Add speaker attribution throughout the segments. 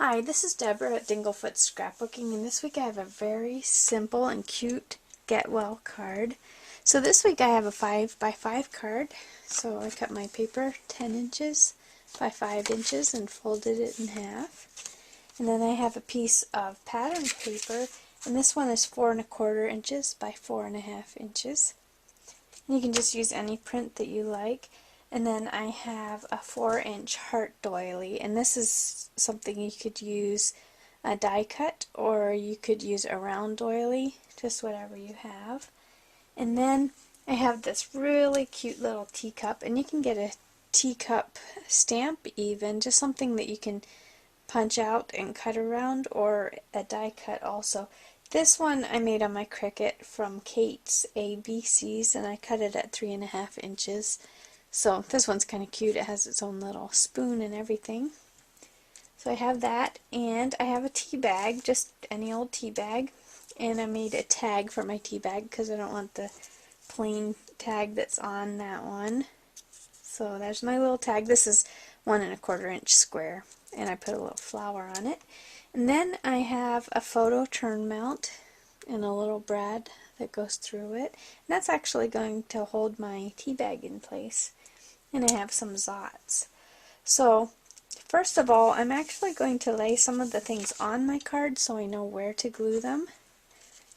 Speaker 1: Hi, this is Deborah at Dinglefoot Scrapbooking, and this week I have a very simple and cute Get Well card. So this week I have a 5 by 5 card. So I cut my paper 10 inches by 5 inches and folded it in half. And then I have a piece of pattern paper, and this one is 4 1/4 inches by 4 1/2 inches. And you can just use any print that you like. And then I have a 4-inch heart doily, and this is something you could use a die cut, or you could use a round doily, just whatever you have. And then I have this really cute little teacup, and you can get a teacup stamp even, just something that you can punch out and cut around, or a die cut also. This one I made on my Cricut from Kate's ABCs, and I cut it at 3 1/2 inches. So this one's kind of cute. It has its own little spoon and everything. So I have that, and I have a tea bag, just any old tea bag. And I made a tag for my tea bag because I don't want the plain tag that's on that one. So there's my little tag. This is 1 1/4 inch square, and I put a little flower on it. And then I have a photo turn mount and a little brad that goes through it. And that's actually going to hold my tea bag in place. And I have some zots. So first of all, I'm actually going to lay some of the things on my card so I know where to glue them.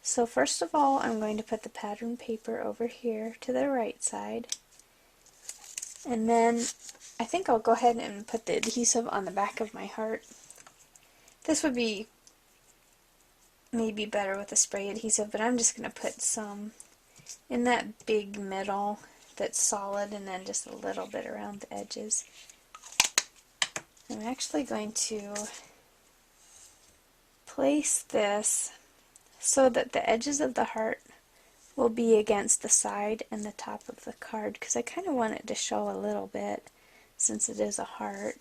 Speaker 1: So first of all, I'm going to put the pattern paper over here to the right side. And then I think I'll go ahead and put the adhesive on the back of my heart. This would be maybe better with a spray adhesive, but I'm just going to put some in that big middle that's solid, and then just a little bit around the edges. I'm actually going to place this so that the edges of the heart will be against the side and the top of the card, because I kind of want it to show a little bit since it is a heart.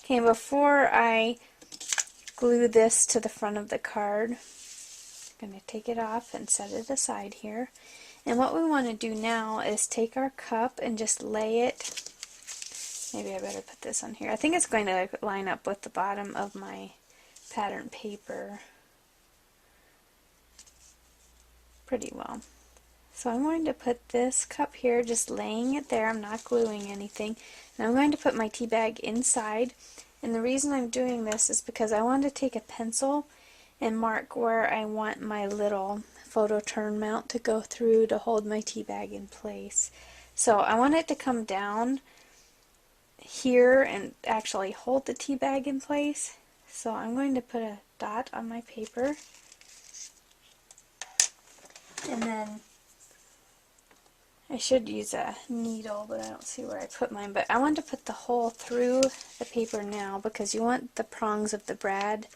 Speaker 1: Okay, before I glue this to the front of the card, I'm going to take it off and set it aside here. And what we want to do now is take our cup and just lay it. Maybe I better put this on here. I think it's going to line up with the bottom of my pattern paper pretty well. So I'm going to put this cup here, just laying it there. I'm not gluing anything. And I'm going to put my tea bag inside. And the reason I'm doing this is because I want to take a pencil and mark where I want my little photo turn mount to go through to hold my tea bag in place. So I want it to come down here and actually hold the tea bag in place. So I'm going to put a dot on my paper, and then I should use a needle, but I don't see where I put mine. But I want to put the hole through the paper now, because you want the prongs of the brad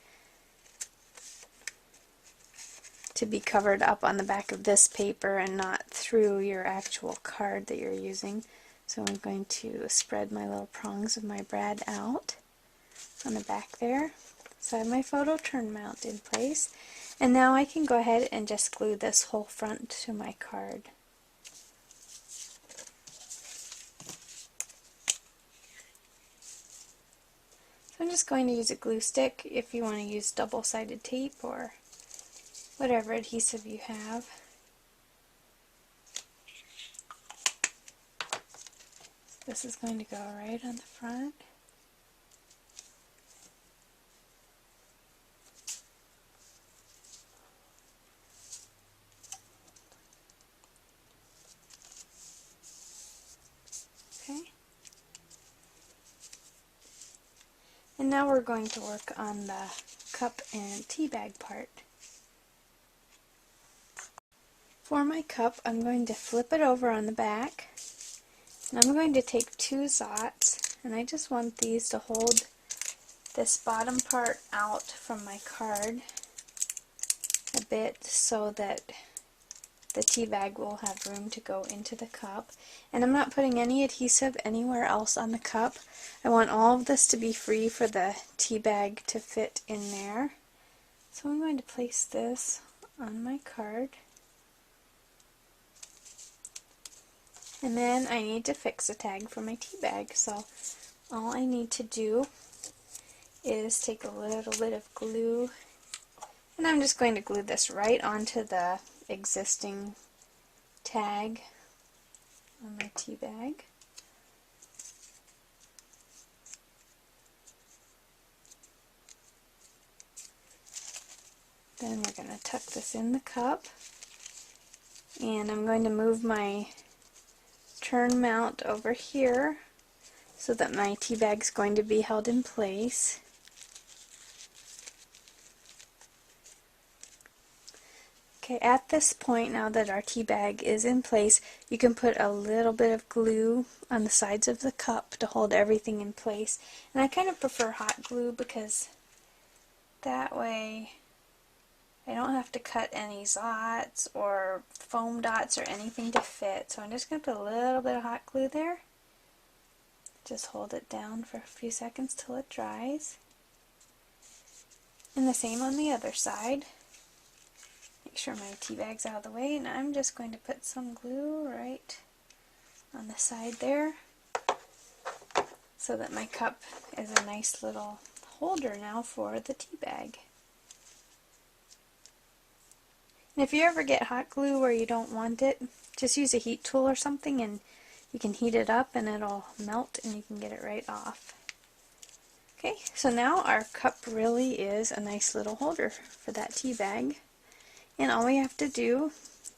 Speaker 1: to be covered up on the back of this paper and not through your actual card that you're using. So I'm going to spread my little prongs of my brad out on the back there. So I have my photo turn mount in place. And now I can go ahead and just glue this whole front to my card. So I'm just going to use a glue stick if you want to use double-sided tape or whatever adhesive you have. This is going to go right on the front. Okay. And now we're going to work on the cup and tea bag part. For my cup, I'm going to flip it over on the back, and I'm going to take 2 zots, and I just want these to hold this bottom part out from my card a bit so that the tea bag will have room to go into the cup. And I'm not putting any adhesive anywhere else on the cup. I want all of this to be free for the tea bag to fit in there. So I'm going to place this on my card. And then I need to fix a tag for my tea bag. So all I need to do is take a little bit of glue, and I'm just going to glue this right onto the existing tag on my tea bag. Then we're going to tuck this in the cup, and I'm going to move my turn mount over here so that my tea bag's going to be held in place. Okay, at this point, now that our tea bag is in place, you can put a little bit of glue on the sides of the cup to hold everything in place. And I kind of prefer hot glue because that way I don't have to cut any dots or foam dots or anything to fit. So I'm just going to put a little bit of hot glue there. Just hold it down for a few seconds till it dries. And the same on the other side. Make sure my tea bag's out of the way, and I'm just going to put some glue right on the side there so that my cup is a nice little holder now for the tea bag. And if you ever get hot glue where you don't want it, just use a heat tool or something and you can heat it up and it'll melt and you can get it right off. Okay, so now our cup really is a nice little holder for that tea bag. And all we have to do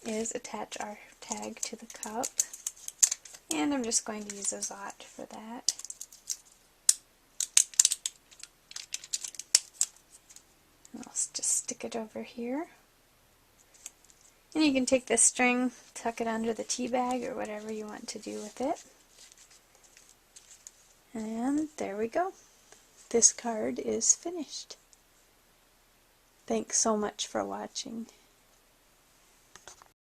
Speaker 1: is attach our tag to the cup. And I'm just going to use a Zot for that. And I'll just stick it over here. And you can take this string, tuck it under the tea bag or whatever you want to do with it. And there we go. This card is finished. Thanks so much for watching.